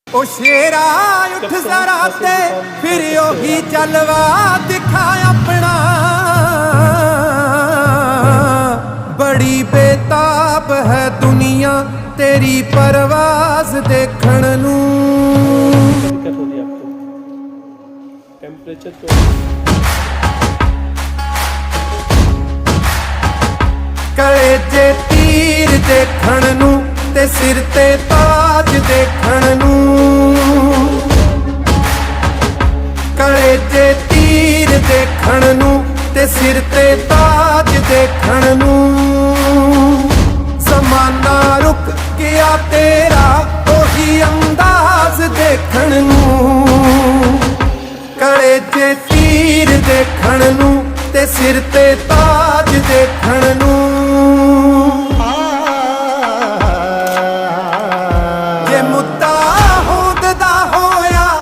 ओ शेरा उठ जरा ते फिर ओही जलवा दिखा अपना। बड़ी बेताब है दुनिया तेरी परवाज देखण नू। दिक्कत होती है आपको टेम्परेचर तो कले जे तीर देखण नू ते सिर ते ताज देखण नू। कले जे तीर देखण नू ते सिर ते ताज देखण नू। ज़माना रुक गया तेरा ओही अंदाज देखण नू। कले जे तीर देखण नू ते सिर ते ताज देखण नू।